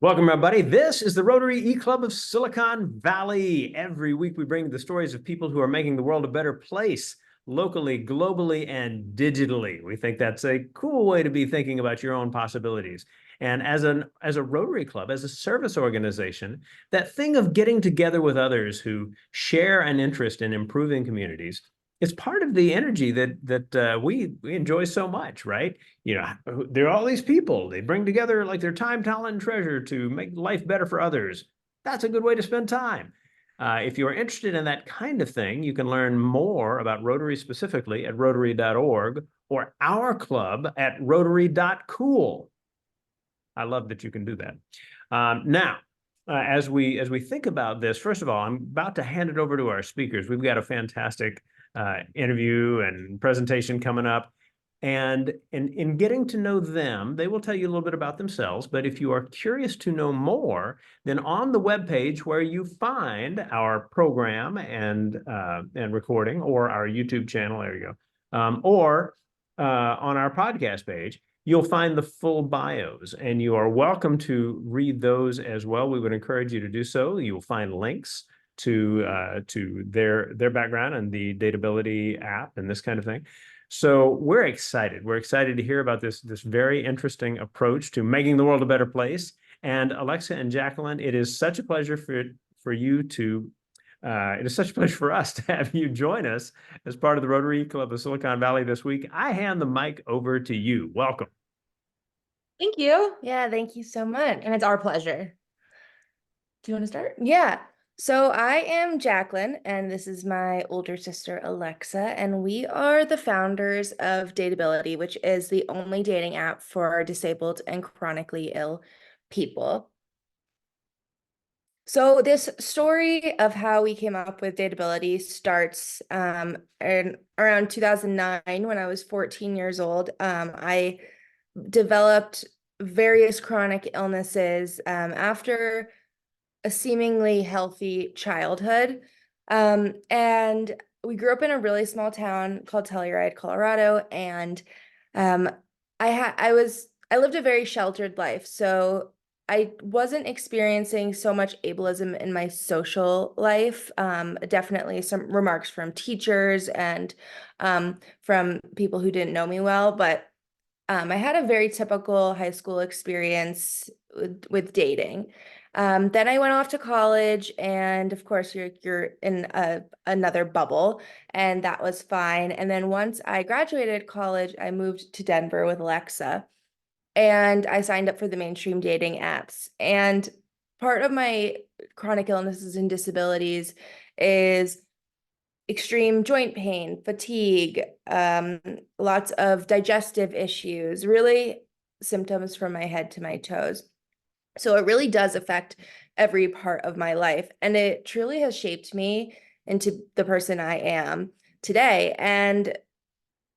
Welcome, everybody. This is the Rotary E-Club of Silicon Valley. Every week, we bring the stories of people who are making the world a better place, locally, globally, and digitally. We think that's a cool way to be thinking about your own possibilities. And as a Rotary Club, as a service organization, that thing of getting together with others who share an interest in improving communities, it's part of the energy that we enjoy so much, right? There are all these people, they bring together like their time, talent, and treasure to make life better for others. That's a good way to spend time. If you're interested in that kind of thing, you can learn more about Rotary specifically at rotary.org or our club at rotary.cool. I love that you can do that. Now, as we think about this, first of all, I'm about to hand it over to our speakers. We've got a fantastic interview and presentation coming up. And in getting to know them, they will tell you a little bit about themselves. But if you are curious to know more, then on the webpage where you find our program and recording, or our YouTube channel, there you go, or on our podcast page, you'll find the full bios, and you are welcome to read those as well. We would encourage you to do so. You'll find links to their background and the Dateability app and this kind of thing. So we're excited. We're excited to hear about this very interesting approach to making the world a better place. And Alexa and Jacqueline, it is such a pleasure for you to it is such a pleasure for us to have you join us as part of the Rotary Club of Silicon Valley this week. I hand the mic over to you. Welcome. Thank you. Yeah, thank you so much. And it's our pleasure. Do you want to start? Yeah. So I am Jacqueline, and this is my older sister, Alexa, and we are the founders of Dateability, which is the only dating app for disabled and chronically ill people. So this story of how we came up with Dateability starts in around 2009 when I was 14 years old. I developed various chronic illnesses after a seemingly healthy childhood. And we grew up in a really small town called Telluride, Colorado. And I lived a very sheltered life. So I wasn't experiencing so much ableism in my social life. Definitely some remarks from teachers and from people who didn't know me well, but I had a very typical high school experience with dating. Then I went off to college, and of course, you're in another bubble, and that was fine. And then once I graduated college, I moved to Denver with Alexa, and I signed up for the mainstream dating apps. And part of my chronic illnesses and disabilities is extreme joint pain, fatigue, lots of digestive issues, really symptoms from my head to my toes. So it really does affect every part of my life. And it truly has shaped me into the person I am today. And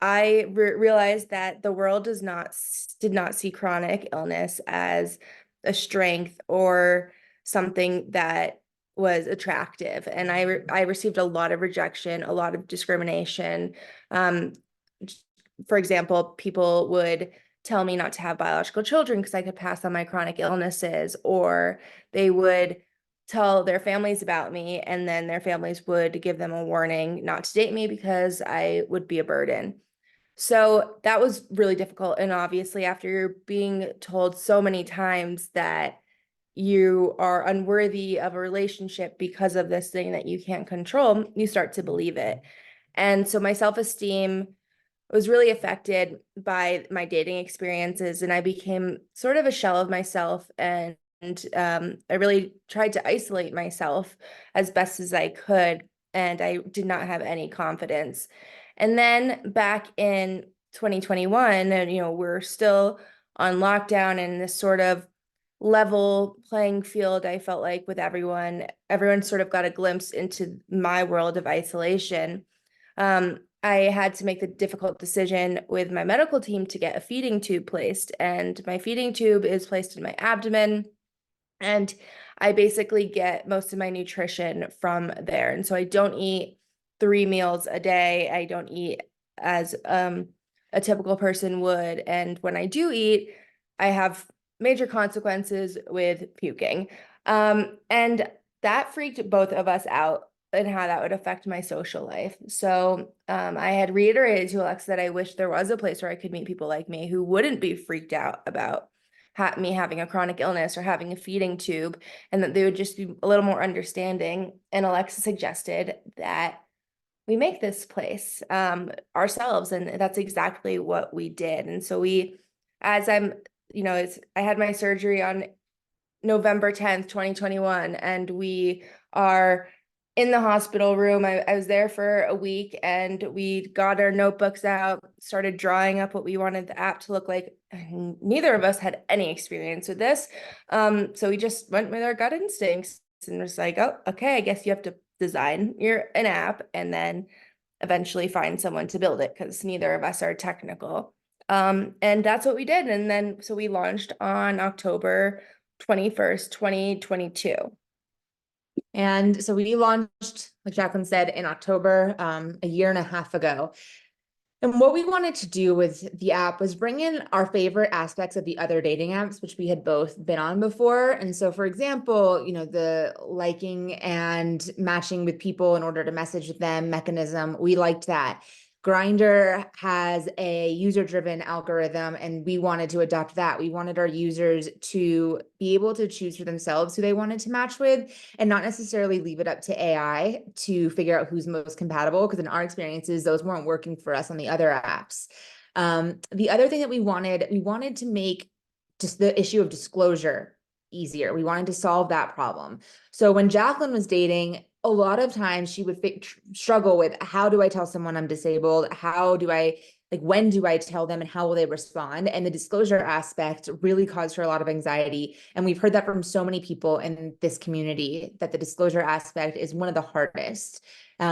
I realized that the world did not see chronic illness as a strength or something that was attractive. And I received a lot of rejection, a lot of discrimination. For example, people would tell me not to have biological children because I could pass on my chronic illnesses, or they would tell their families about me, and then their families would give them a warning not to date me because I would be a burden. So that was really difficult. And obviously, after you're being told so many times that you are unworthy of a relationship because of this thing that you can't control, you start to believe it. And so my self-esteem was really affected by my dating experiences, and I became sort of a shell of myself. And I really tried to isolate myself as best as I could, and I did not have any confidence. And then back in 2021, and we're still on lockdown in this sort of level playing field, I felt like, with everyone. Everyone sort of got a glimpse into my world of isolation. I had to make the difficult decision with my medical team to get a feeding tube placed, and my feeding tube is placed in my abdomen, and I basically get most of my nutrition from there. And so I don't eat 3 meals a day. I don't eat as a typical person would. And when I do eat, I have major consequences with puking. And that freaked both of us out and how that would affect my social life. So I had reiterated to Alexa that I wish there was a place where I could meet people like me who wouldn't be freaked out about me having a chronic illness or having a feeding tube, and that they would just be a little more understanding. And Alexa suggested that we make this place ourselves, and that's exactly what we did. And so as I'm, I had my surgery on November 10th, 2021, and we are in the hospital room. I was there for a week, and we got our notebooks out, started drawing up what we wanted the app to look like. Neither of us had any experience with this. So we just went with our gut instincts and was like, oh, okay, I guess you have to design an app and then eventually find someone to build it, because neither of us are technical. And that's what we did. And then, so we launched on October 21st, 2022. And so we launched, like Jacqueline said, in October, a year and a half ago. And what we wanted to do with the app was bring in our favorite aspects of the other dating apps, which we had both been on before. And so, for example, the liking and matching with people in order to message with them mechanism, we liked that. Grindr has a user-driven algorithm, and we wanted to adopt that. We wanted our users to be able to choose for themselves who they wanted to match with, and not necessarily leave it up to AI to figure out who's most compatible, because in our experiences, those weren't working for us on the other apps. The other thing that we wanted to make just the issue of disclosure easier. We wanted to solve that problem. So when Jacqueline was dating, a lot of times she would struggle with, how do I tell someone I'm disabled? When do I tell them, and how will they respond? And the disclosure aspect really caused her a lot of anxiety. And we've heard that from so many people in this community, that the disclosure aspect is one of the hardest,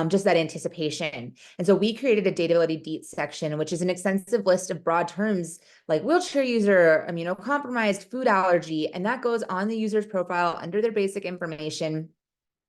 just that anticipation. And so we created a Dateability Deets section, which is an extensive list of broad terms like wheelchair user, immunocompromised, food allergy, and that goes on the user's profile under their basic information.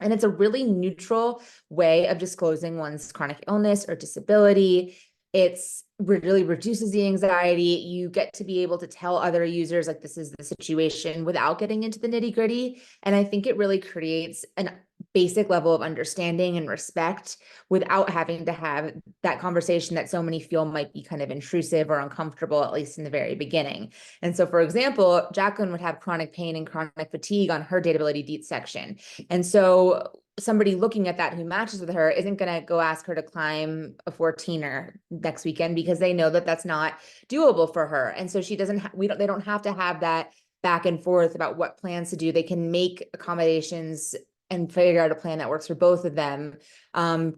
And it's a really neutral way of disclosing one's chronic illness or disability. It's really reduces the anxiety. You get to be able to tell other users, like, this is the situation, without getting into the nitty-gritty. And I think it really creates an basic level of understanding and respect without having to have that conversation that so many feel might be kind of intrusive or uncomfortable, at least in the very beginning. And so, for example, Jacqueline would have chronic pain and chronic fatigue on her Dateability Deets section. And so somebody looking at that who matches with her isn't going to go ask her to climb a 14er next weekend, because they know that that's not doable for her. And so she doesn't, they don't have to have that back and forth about what plans to do. They can make accommodations and figure out a plan that works for both of them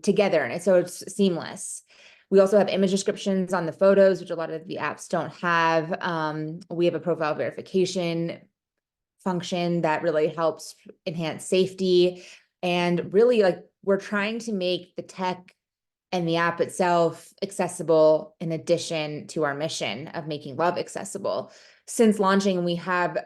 together. And so it's seamless. We also have image descriptions on the photos, which a lot of the apps don't have. We have a profile verification function that really helps enhance safety. And really, we're trying to make the tech and the app itself accessible, in addition to our mission of making love accessible. Since launching, we have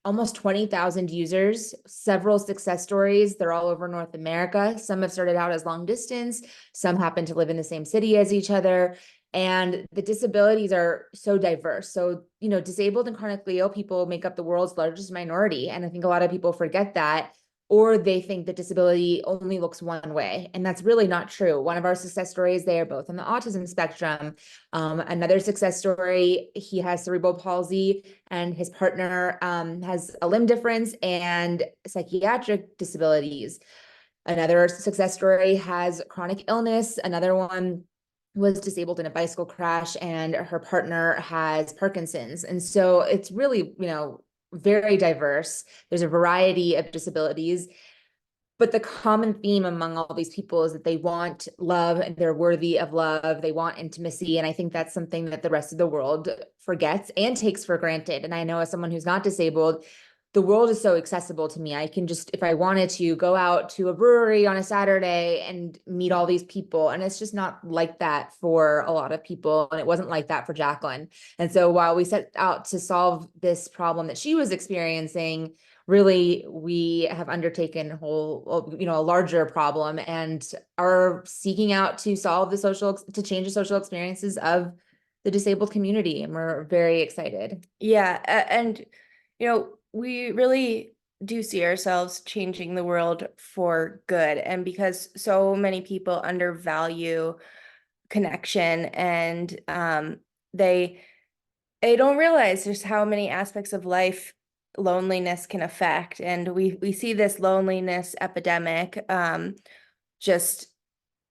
almost 20,000 users, several success stories. They're all over North America. Some have started out as long distance. Some happen to live in the same city as each other. And the disabilities are so diverse. So, disabled and chronically ill people make up the world's largest minority. And I think a lot of people forget that, or they think that disability only looks one way. And that's really not true. One of our success stories, they are both on the autism spectrum. Another success story, he has cerebral palsy, and his partner has a limb difference and psychiatric disabilities. Another success story has chronic illness. Another one was disabled in a bicycle crash, and her partner has Parkinson's. And so it's really, very diverse. There's a variety of disabilities, but the common theme among all these people is that they want love, and they're worthy of love. They want intimacy. And I think that's something that the rest of the world forgets and takes for granted. And I know, as someone who's not disabled, the world is so accessible to me. I can just, if I wanted to, go out to a brewery on a Saturday and meet all these people. And it's just not like that for a lot of people. And it wasn't like that for Jacqueline. And so while we set out to solve this problem that she was experiencing, really, we have undertaken a larger problem, and are seeking out to change the social experiences of the disabled community. And we're very excited. Yeah. And we really do see ourselves changing the world for good. And because so many people undervalue connection, and they don't realize just how many aspects of life loneliness can affect. And we see this loneliness epidemic, just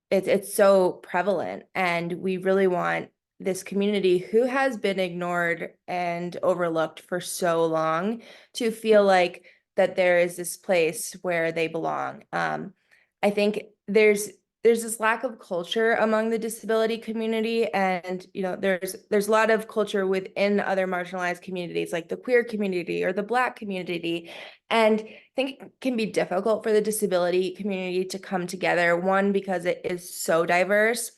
it's so prevalent, and we really want this community who has been ignored and overlooked for so long to feel like that there is this place where they belong. I think there's this lack of culture among the disability community, and there's a lot of culture within other marginalized communities like the queer community or the Black community, and I think it can be difficult for the disability community to come together, one, because it is so diverse,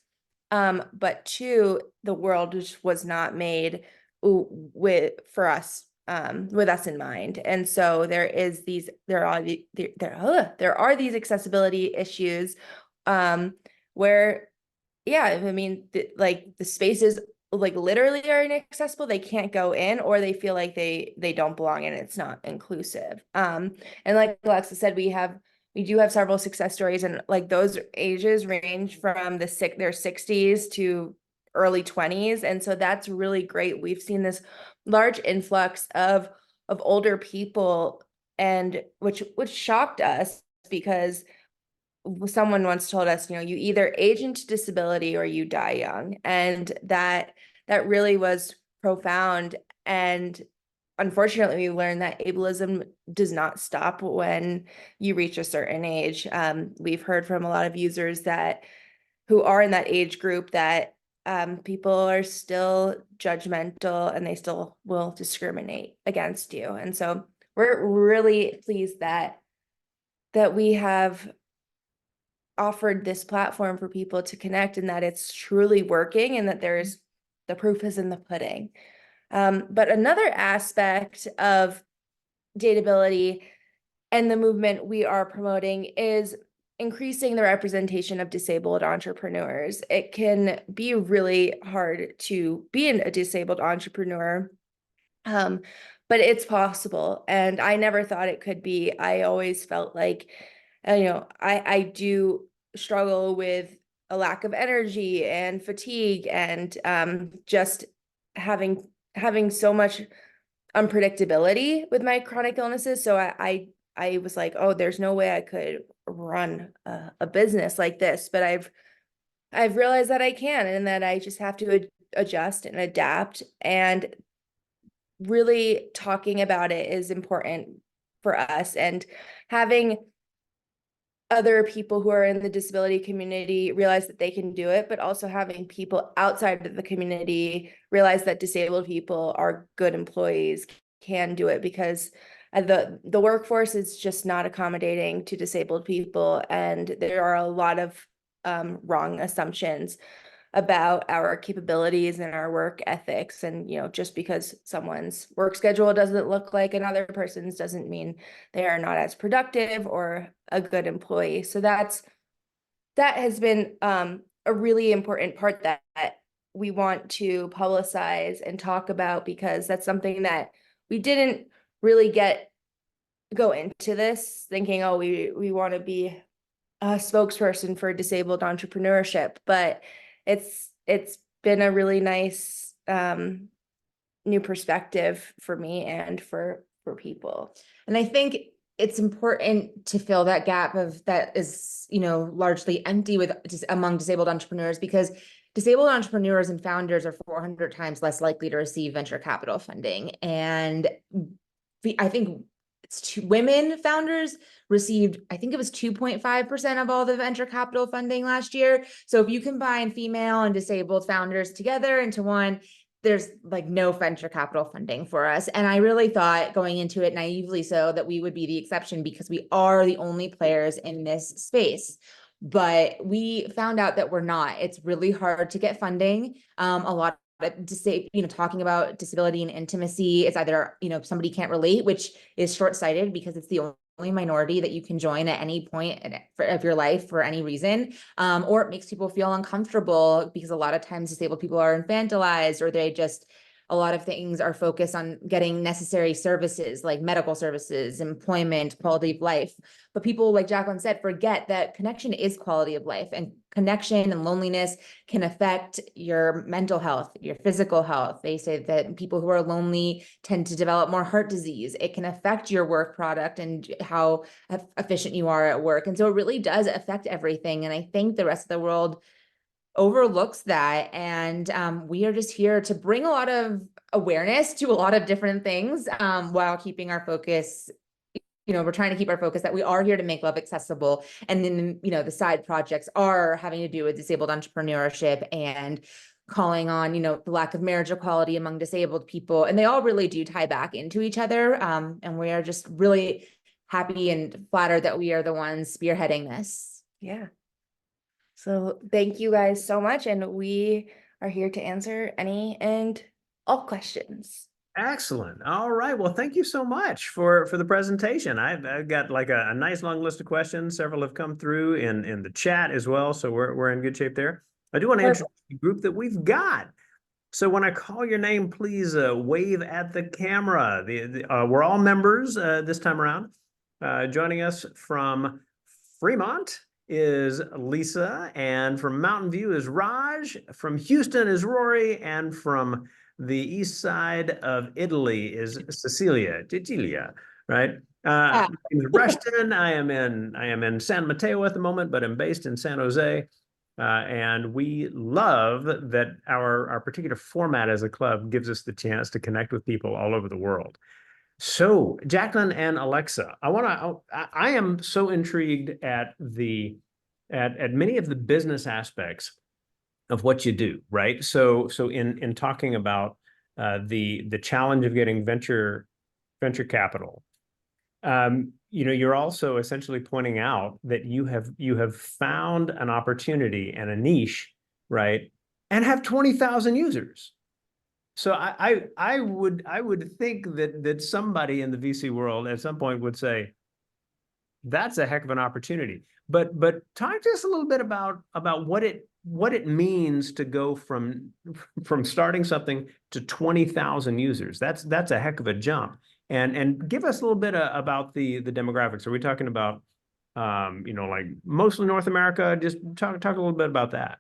but two, the world just was not made with us in mind. And so there are these accessibility issues, where, yeah, I mean, like the spaces like literally are inaccessible. They can't go in, or they feel like they don't belong and it's not inclusive. And like Alexa said, we do have several success stories, and like those ages range from their 60s to early 20s. And so that's really great. We've seen this large influx of older people, and which shocked us, because someone once told us, you either age into disability or you die young. And that really was profound. And unfortunately, we learned that ableism does not stop when you reach a certain age. We've heard from a lot of users who are in that age group that people are still judgmental, and they still will discriminate against you. And so we're really pleased that we have offered this platform for people to connect, and that it's truly working, and that the proof is in the pudding. But another aspect of Dateability and the movement we are promoting is increasing the representation of disabled entrepreneurs. It can be really hard to be a disabled entrepreneur, but it's possible. And I never thought it could be. I always felt like, I do struggle with a lack of energy and fatigue, and just having so much unpredictability with my chronic illnesses. So I was like, oh, there's no way I could run a business like this. But I've realized that I can, and that I just have to adjust and adapt. And really talking about it is important for us, and having other people who are in the disability community realize that they can do it, but also having people outside of the community realize that disabled people are good employees, can do it, because the workforce is just not accommodating to disabled people. And there are a lot of wrong assumptions about our capabilities and our work ethics. And, just because someone's work schedule doesn't look like another person's doesn't mean they are not as productive or a good employee. So that has been a really important part that we want to publicize and talk about, because that's something that we didn't really go into this thinking, oh, we want to be a spokesperson for disabled entrepreneurship, but it's been a really nice new perspective for me and for people. And I think it's important to fill that gap that is, largely empty among disabled entrepreneurs, because disabled entrepreneurs and founders are 400 times less likely to receive venture capital funding. And I think women founders received, I think it was 2.5% of all the venture capital funding last year. So if you combine female and disabled founders together into one, there's like no venture capital funding for us. And I really thought going into it naively so that we would be the exception, because we are the only players in this space. But we found out that we're not. It's really hard to get funding. A lot to say, talking about disability and intimacy, it's either, somebody can't relate, which is short-sighted, because it's the only minority that you can join at any point of your life for any reason, or it makes people feel uncomfortable, because a lot of times disabled people are infantilized, or they just a lot of things are focused on getting necessary services like medical services, employment, quality of life. But people, like Jacqueline said, forget that connection is quality of life, and connection and loneliness can affect your mental health, your physical health. They say that people who are lonely tend to develop more heart disease. It can affect your work product and how efficient you are at work. And so it really does affect everything. And I think the rest of the world overlooks that. And we are just here to bring a lot of awareness to a lot of different things while keeping our focus. We're trying to keep our focus that we are here to make love accessible. And then, the side projects are having to do with disabled entrepreneurship and calling on, the lack of marriage equality among disabled people. And they all really do tie back into each other. And we are just really happy and flattered that we are the ones spearheading this. Yeah. So thank you guys so much. And we are here to answer any and all questions. Excellent. All right. Well, thank you so much for the presentation. I've got like a nice long list of questions. Several have come through in the chat as well. So we're in good shape there. I do want to introduce the group that we've got. So when I call your name, please wave at the camera. We're all members this time around. Joining us from Fremont is Lisa, and from Mountain View is Raj, from Houston is Rory, and from the east side of Italy is Cecilia, right? My name is Rushton. I am in San Mateo at the moment, but I'm based in San Jose. And we love that our particular format as a club gives us the chance to connect with people all over the world. So, Jacqueline and Alexa, I am so intrigued at many of the business aspects of what you do, right? So in talking about the challenge of getting venture capital, you're also essentially pointing out that you have found an opportunity and a niche, right? And have 20,000 users. So I would think that somebody in the VC world at some point would say, that's a heck of an opportunity. But talk to us a little bit about what it means to go from starting something to 20,000 users. That's a heck of a jump. And give us a little bit about the demographics. Are we talking about like mostly North America? Just talk a little bit about that.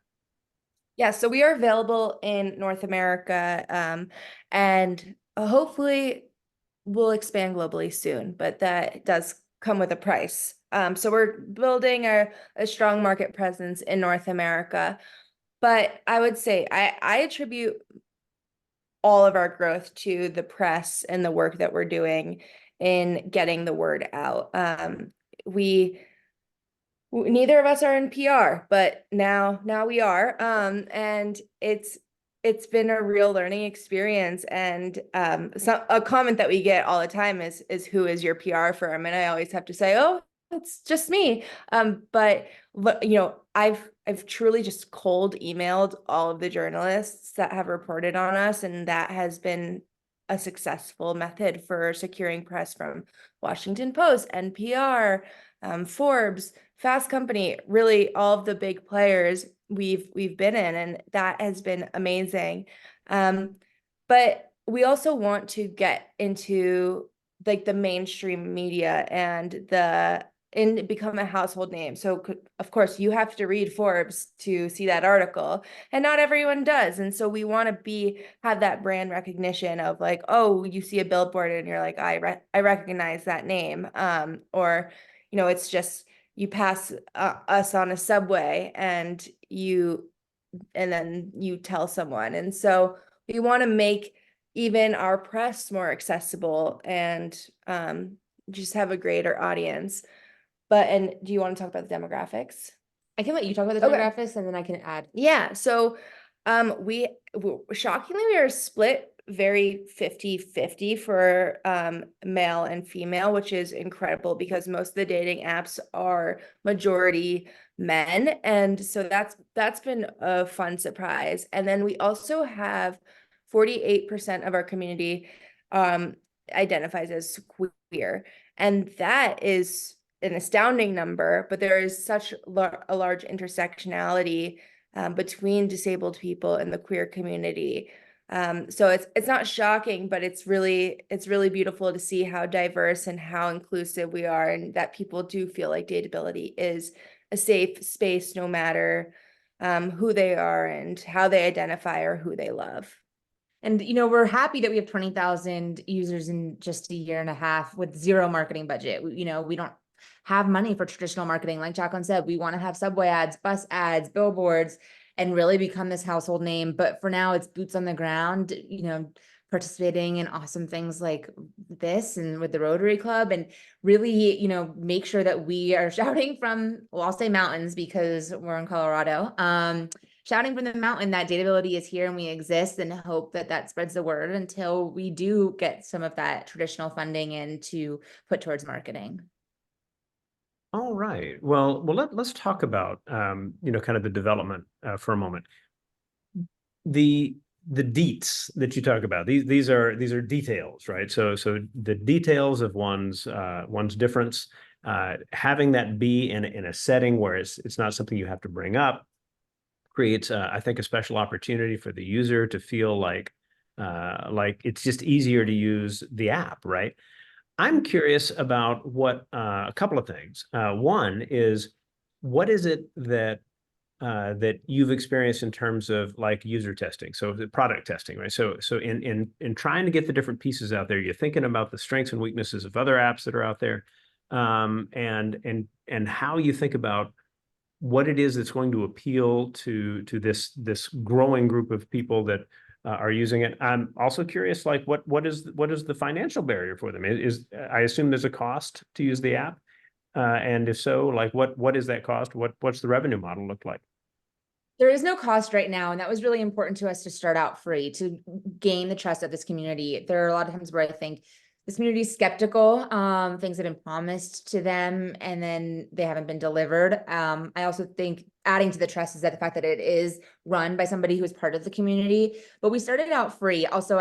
Yeah, so we are available in North America, and hopefully we'll expand globally soon, but that does come with a price. So we're building a strong market presence in North America, but I would say I attribute all of our growth to the press and the work that we're doing in getting the word out. Neither of us are in PR, but now we are. And it's been a real learning experience. And a comment that we get all the time is who is your PR firm? And I always have to say, oh, it's just me. But I've truly just cold emailed all of the journalists that have reported on us, and that has been a successful method for securing press from Washington Post, NPR, Forbes, Fast Company, really all of the big players we've been in, and that has been amazing. But we also want to get into like the mainstream media and become a household name. So of course you have to read Forbes to see that article, and not everyone does. And so we want to have that brand recognition of like, oh, you see a billboard and you're like, I recognize that name. Or it's just you pass us on a subway and then you tell someone. And so we want to make even our press more accessible and just have a great audience. And do you want to talk about the demographics? I can let you talk about the demographics and then I can add. Yeah. So we shockingly, we are split very 50-50 for male and female, which is incredible because most of the dating apps are majority men. And so that's been a fun surprise. And then we also have 48% of our community identifies as queer. And that is an astounding number, but there is such a large intersectionality between disabled people and the queer community. So it's not shocking, but it's really beautiful to see how diverse and how inclusive we are, and that people do feel like Dateability is a safe space no matter who they are and how they identify or who they love. And, we're happy that we have 20,000 users in just a year and a half with zero marketing budget. We don't have money for traditional marketing. Like Jacqueline said, we want to have subway ads, bus ads, billboards, and really become this household name. But for now, it's boots on the ground, participating in awesome things like this and with the Rotary Club, and really, make sure that we are shouting from, well, I'll say mountains because we're in Colorado, shouting from the mountain that Dateability is here and we exist, and hope that that spreads the word until we do get some of that traditional funding in to put towards marketing. All right. Well, let's talk about kind of the development for a moment. The deets that you talk about, these are details, right? So the details of one's difference, having that be in a setting where it's not something you have to bring up, creates I think a special opportunity for the user to feel like it's just easier to use the app, right? I'm curious about what a couple of things. One is, what is it that you've experienced in terms of like user testing, so the product testing, right? So in trying to get the different pieces out there, you're thinking about the strengths and weaknesses of other apps that are out there, and how you think about what it is that's going to appeal to this growing group of people that are using it. I'm also curious, like what is the financial barrier for them? I assume there's a cost to use the app, and if so, like what is that cost? What's the revenue model look like? There is no cost right now, and that was really important to us to start out free, to gain the trust of this community. There are a lot of times where I think this community is skeptical, things have been promised to them and then they haven't been delivered. I also think adding to the trust is that the fact that it is run by somebody who is part of the community, but we started out free. Also,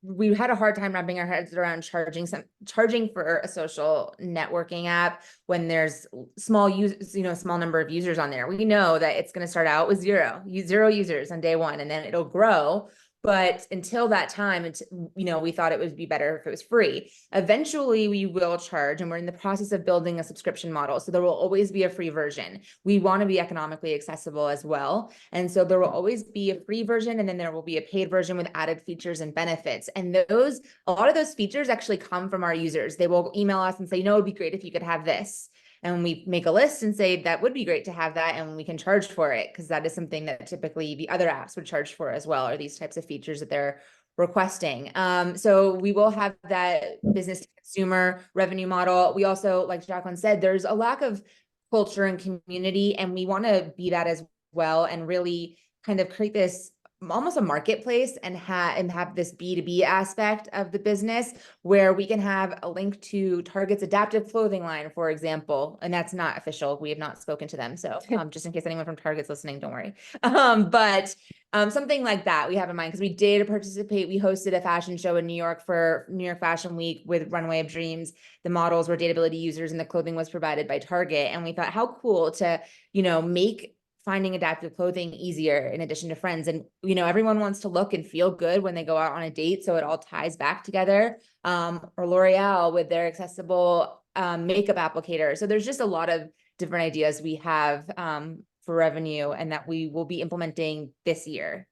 we had a hard time wrapping our heads around charging for a social networking app when there's small number of users on there. We know that it's going to start out with zero users on day one, and then it'll grow. But until that time, we thought it would be better if it was free. Eventually, we will charge, and we're in the process of building a subscription model. So there will always be a free version. We want to be economically accessible as well. And so there will always be a free version, and then there will be a paid version with added features and benefits. And a lot of those features actually come from our users. They will email us and say, it'd be great if you could have this. And we make a list and say, that would be great to have that, and we can charge for it, because that is something that typically the other apps would charge for as well, or these types of features that they're requesting. So we will have that business to consumer revenue model. We also, like Jacqueline said, there's a lack of culture and community, and we want to be that as well, and really kind of create this almost a marketplace and have this B2B aspect of the business, where we can have a link to Target's adaptive clothing line, for example. And that's not official. We have not spoken to them. So just in case anyone from Target's listening, don't worry. But something like that we have in mind, because we did participate. We hosted a fashion show in New York for New York Fashion Week with Runway of Dreams. The models were Dateability users and the clothing was provided by Target. And we thought, how cool to, make finding adaptive clothing easier in addition to friends. And, everyone wants to look and feel good when they go out on a date. So it all ties back together. Or L'Oreal with their accessible makeup applicator. So there's just a lot of different ideas we have for revenue, and that we will be implementing this year.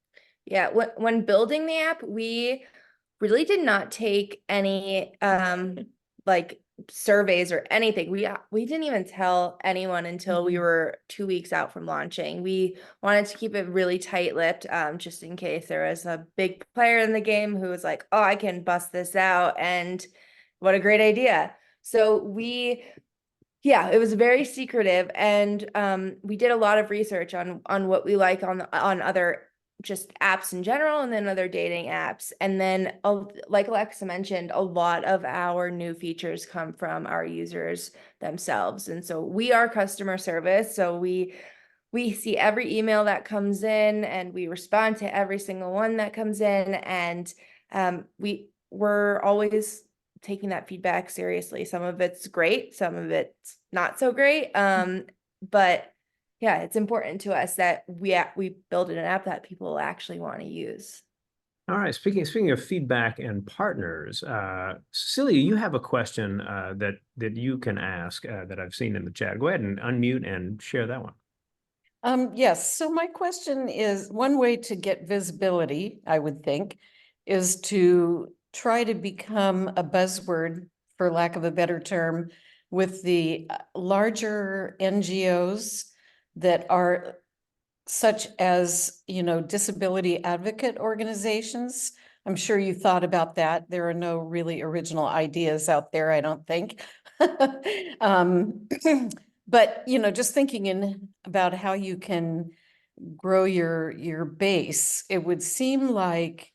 Yeah, when building the app, we really did not take any like surveys or anything. We didn't even tell anyone until we were 2 weeks out from launching. We wanted to keep it really tight-lipped, just in case there was a big player in the game who was like, oh, I can bust this out, and what a great idea. So it was very secretive, and we did a lot of research on what we like on other just apps in general, and then other dating apps. And then, like Alexa mentioned, a lot of our new features come from our users themselves. And so we are customer service. So we see every email that comes in, and we respond to every single one that comes in. And we're always taking that feedback seriously. Some of it's great, some of it's not so great. But yeah, it's important to us that we build an app that people actually want to use. All right. Speaking of feedback and partners, Cecilia, you have a question that you can ask that I've seen in the chat. Go ahead and unmute and share that one. Yes, so my question is, one way to get visibility, I would think, is to try to become a buzzword, for lack of a better term, with the larger NGOs that are such as, disability advocate organizations. I'm sure you thought about that. There are no really original ideas out there, I don't think. But, just thinking about how you can grow your base, it would seem like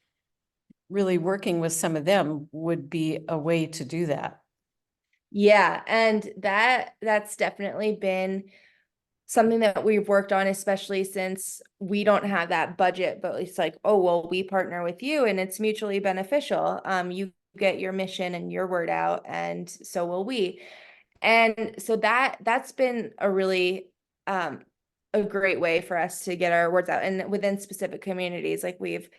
really working with some of them would be a way to do that. Yeah, and that's definitely been something that we've worked on, especially since we don't have that budget, but it's like, oh, well, we partner with you and it's mutually beneficial. You get your mission and your word out, and so will we. And so that's been a really a great way for us to get our words out. And within specific communities, like we've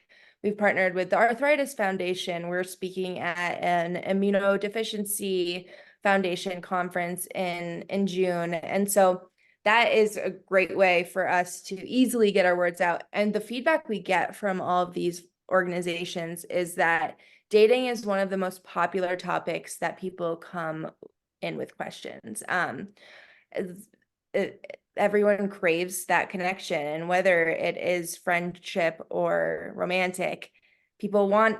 partnered with the Arthritis Foundation. We're speaking at an immunodeficiency foundation conference in June. And so that is a great way for us to easily get our words out. And the feedback we get from all of these organizations is that dating is one of the most popular topics that people come in with questions. Everyone craves that connection, and whether it is friendship or romantic, people want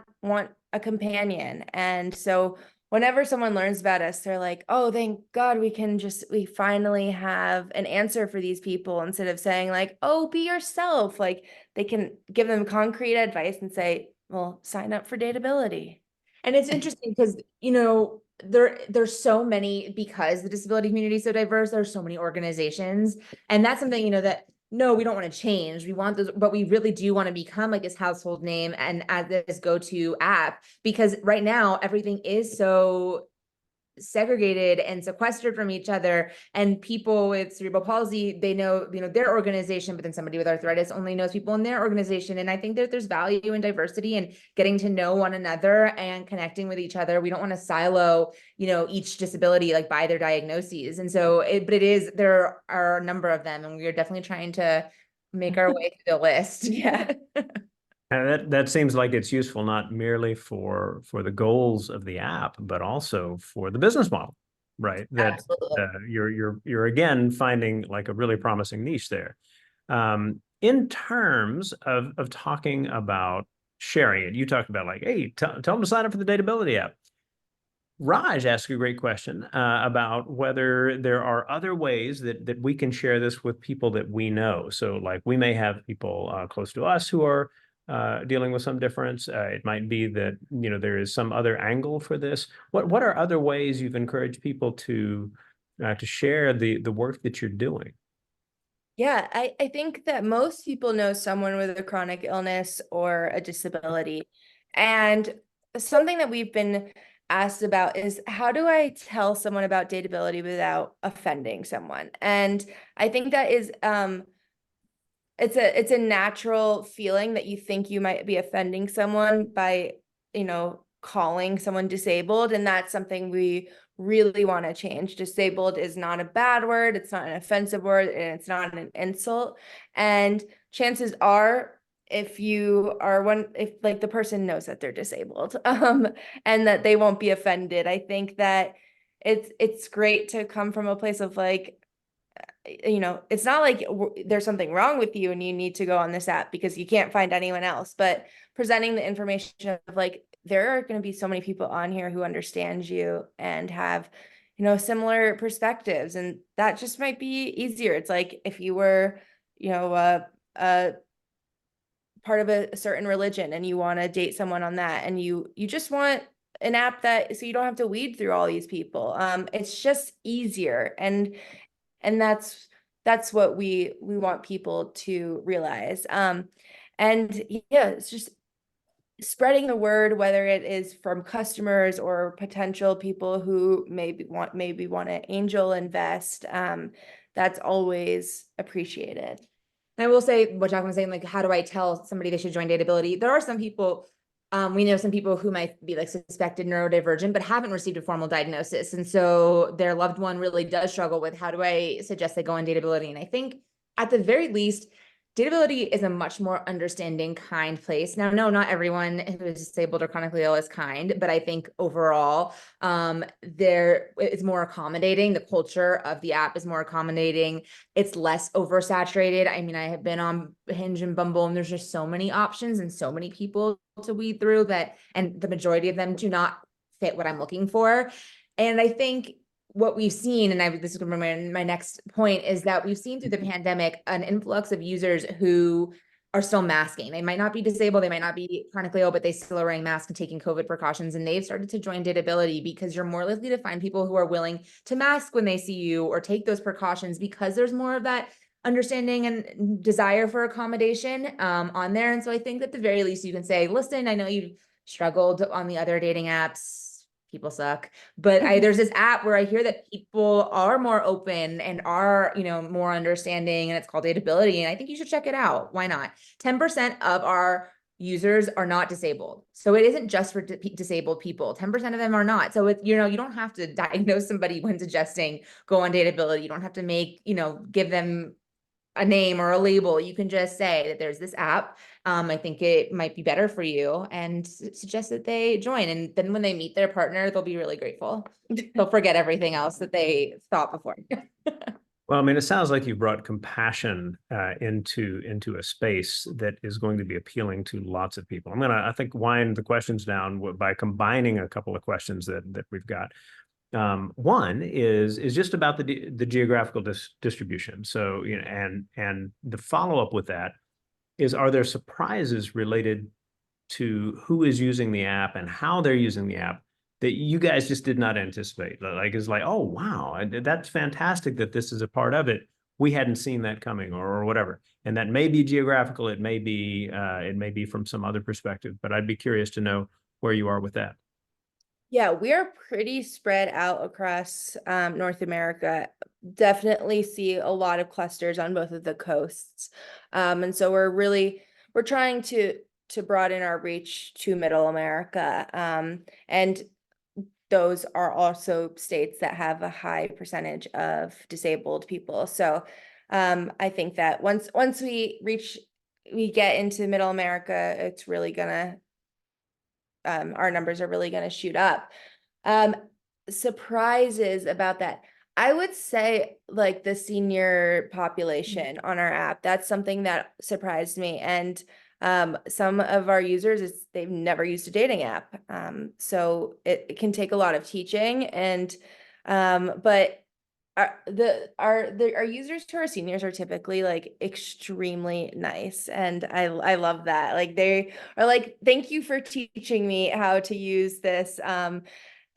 a companion. And so whenever someone learns about us, they're like, oh, thank God we finally have an answer for these people, instead of saying like, oh, be yourself. Like, they can give them concrete advice and say, well, sign up for Dateability. And it's interesting because, there's so many, because the disability community is so diverse, there's so many organizations. And that's something, that no, we don't want to change. We want those, but we really do want to become like this household name and as this go-to app, because right now everything is so segregated and sequestered from each other, and people with cerebral palsy, they know their organization, but then somebody with arthritis only knows people in their organization. And I think that there's value in diversity and getting to know one another and connecting with each other. We don't want to silo each disability like by their diagnoses. And so there are a number of them, and we are definitely trying to make our way through the list. Yeah. And that seems like it's useful not merely for the goals of the app, but also for the business model, right? That you're again finding like a really promising niche there. In terms of talking about sharing it, you talked about like, hey, tell them to sign up for the Dateability app. Raj asked a great question about whether there are other ways that we can share this with people that we know. So like we may have people close to us who are dealing with some difference. It might be that, there is some other angle for this. What are other ways you've encouraged people to share the work that you're doing? Yeah, I think that most people know someone with a chronic illness or a disability. And something that we've been asked about is, how do I tell someone about Dateability without offending someone? And I think that is it's a natural feeling that you think you might be offending someone by, calling someone disabled. And that's something we really want to change. Disabled is not a bad word. It's not an offensive word, and it's not an insult. And chances are, if like the person knows that they're disabled, and that they won't be offended. I think that it's great to come from a place of like, it's not like there's something wrong with you and you need to go on this app because you can't find anyone else, but presenting the information of like, there are going to be so many people on here who understand you and have, similar perspectives. And that just might be easier. It's like if you were, a part of a certain religion and you want to date someone on that, and you just want an app so you don't have to weed through all these people. It's just easier. And that's what we want people to realize. And yeah, it's just spreading the word, whether it is from customers or potential people who maybe want to angel invest. That's always appreciated. And I will say what Jacqueline was saying, like, how do I tell somebody they should join Dateability? There are some people We know some people who might be like suspected neurodivergent, but haven't received a formal diagnosis. And so their loved one really does struggle with, how do I suggest they go on Dateability? And I think at the very least, Dateability is a much more understanding, kind place. Now, no, not everyone who is disabled or chronically ill is kind, but I think overall, there it's more accommodating. The culture of the app is more accommodating. It's less oversaturated. I mean, I have been on Hinge and Bumble, and there's just so many options and so many people to weed through that, and the majority of them do not fit what I'm looking for. And I think what we've seen, and this is going to be my next point, is that we've seen through the pandemic an influx of users who are still masking. They might not be disabled, they might not be chronically ill, but they still are wearing masks and taking COVID precautions. And they've started to join Dateability because you're more likely to find people who are willing to mask when they see you or take those precautions, because there's more of that understanding and desire for accommodation on there. And so I think at the very least you can say, listen, I know you've struggled on the other dating apps. People suck, but there's this app where I hear that people are more open and are, more understanding, and it's called Dateability. And I think you should check it out. Why not? 10% of our users are not disabled. So it isn't just for disabled people. 10% of them are not. So it's, you don't have to diagnose somebody when suggesting go on Dateability. You don't have to make, give them a name or a label. You can just say that there's this app. I think it might be better for you, and suggest that they join. And then when they meet their partner, they'll be really grateful. They'll forget everything else that they thought before. Well, I mean, it sounds like you brought compassion into a space that is going to be appealing to lots of people. I'm gonna, I think, wind the questions down by combining a couple of questions that we've got. One is just about the geographical distribution. So, and the follow-up with that is, are there surprises related to who is using the app and how they're using the app that you guys just did not anticipate? Like, it's like, oh, wow, that's fantastic that this is a part of it. We hadn't seen that coming, or whatever. And that may be geographical. It may be from some other perspective, but I'd be curious to know where you are with that. Yeah, we are pretty spread out across North America. Definitely see a lot of clusters on both of the coasts. And so we're trying to broaden our reach to Middle America. And those are also states that have a high percentage of disabled people. So I think that once we get into Middle America, it's really gonna our numbers are really going to shoot up. Surprises about that. I would say like the senior population on our app, that's something that surprised me. And some of our users, they've never used a dating app. So it can take a lot of teaching, and but our users who are seniors are typically like extremely nice, and I love that. Like, they are like, thank you for teaching me how to use this.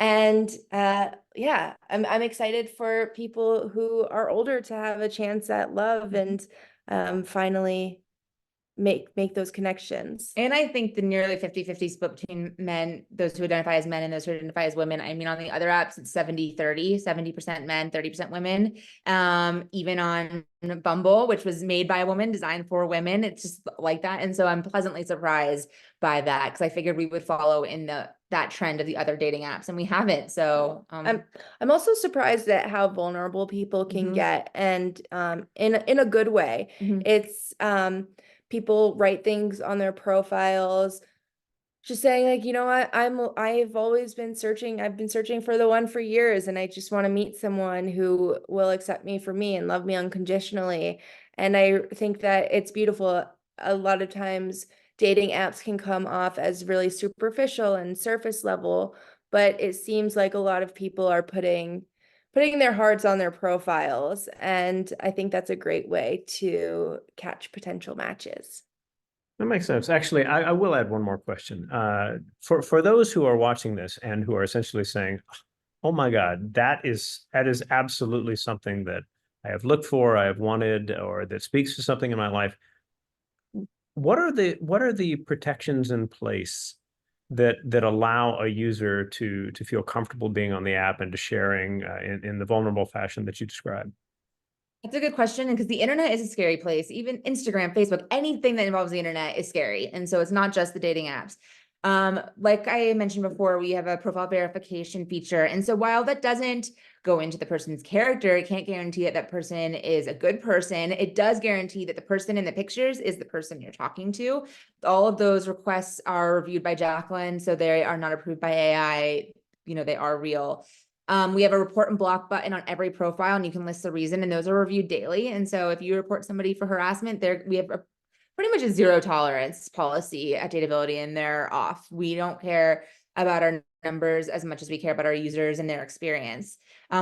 And yeah, I'm excited for people who are older to have a chance at love and finally make those connections. And I think the nearly 50-50 split between men, those who identify as men and those who identify as women. I mean, on the other apps, it's 70-30, 70% men, 30% women. Even on Bumble, which was made by a woman, designed for women, it's just like that. And so I'm pleasantly surprised by that, because I figured we would follow in that trend of the other dating apps, and we haven't. So I'm also surprised at how vulnerable people can get, and in a good way. It's people write things on their profiles just saying like, you know what, I've always been searching. I've been searching for the one for years, and I just want to meet someone who will accept me for me and love me unconditionally. And I think that it's beautiful. A lot of times dating apps can come off as really superficial and surface level, but it seems like a lot of people are putting their hearts on their profiles. And I think that's a great way to catch potential matches. That makes sense. Actually, I will add one more question. For those who are watching this and who are essentially saying, oh my God, that is absolutely something that I have looked for, I have wanted, or that speaks to something in my life. What are the protections in place that allow a user to feel comfortable being on the app and to sharing in the vulnerable fashion that you described? That's a good question, because the internet is a scary place. Even Instagram, Facebook, anything that involves the internet is scary. And so it's not just the dating apps. Like I mentioned before, we have a profile verification feature. And so while that doesn't go into the person's character, it can't guarantee that that person is a good person. It does guarantee that the person in the pictures is the person you're talking to. All of those requests are reviewed by Jacqueline, so they are not approved by AI. You know, they are real. We have a report and block button on every profile, and you can list the reason, and those are reviewed daily. And so if you report somebody for harassment, we have pretty much a zero tolerance policy at Dateability, and they're off. We don't care about our numbers as much as we care about our users and their experience.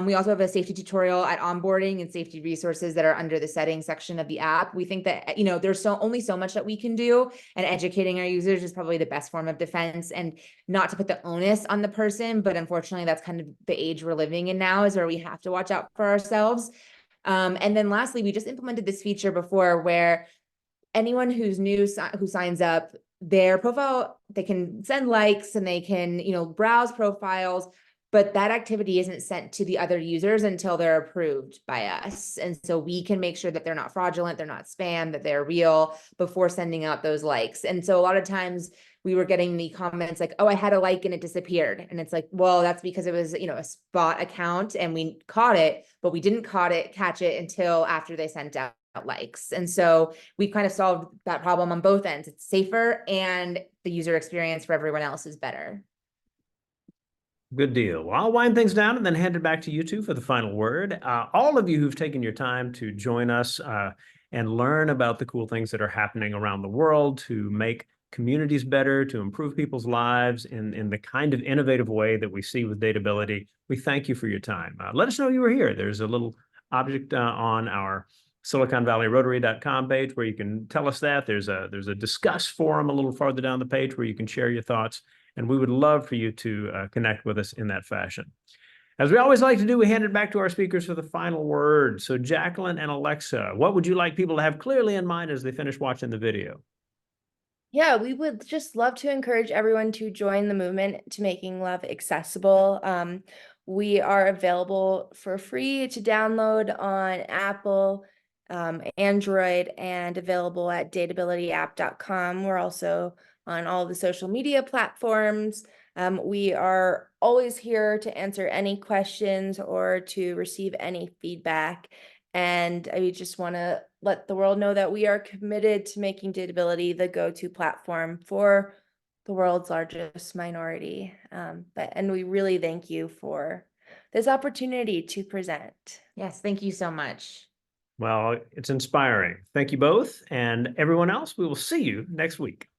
We also have a safety tutorial at onboarding and safety resources that are under the settings section of the app. We think that, you know, there's only so much that we can do, and educating our users is probably the best form of defense, and not to put the onus on the person, but unfortunately that's kind of the age we're living in now, is where we have to watch out for ourselves. And then lastly, we just implemented this feature before where anyone who's new who signs up, their profile, they can send likes and they can, you know, browse profiles, but that activity isn't sent to the other users until they're approved by us. And so we can make sure that they're not fraudulent, they're not spam, that they're real before sending out those likes. And so a lot of times we were getting the comments like, oh, I had a like and it disappeared. And it's like, well, that's because it was, you know, a spot account and we caught it, but we didn't catch it until after they sent out likes. And so we kind of solved that problem on both ends. It's safer, and the user experience for everyone else is better. Good deal. Well, I'll wind things down and then hand it back to you two for the final word. All of you who've taken your time to join us and learn about the cool things that are happening around the world to make communities better, to improve people's lives in the kind of innovative way that we see with Dateability, we thank you for your time. Let us know you were here. There's a little object on our SiliconValleyRotary.com page where you can tell us that. There's a discuss forum a little farther down the page where you can share your thoughts, and we would love for you to connect with us in that fashion. As we always like to do, we hand it back to our speakers for the final word. So Jacqueline and Alexa, what would you like people to have clearly in mind as they finish watching the video? Yeah, we would just love to encourage everyone to join the movement to making love accessible. We are available for free to download on Apple, Android, and available at dateabilityapp.com. We're also on all the social media platforms. We are always here to answer any questions or to receive any feedback. And I just want to let the world know that we are committed to making Dateability the go-to platform for the world's largest minority. And we really thank you for this opportunity to present. Yes, thank you so much. Well, it's inspiring. Thank you both. And everyone else, we will see you next week.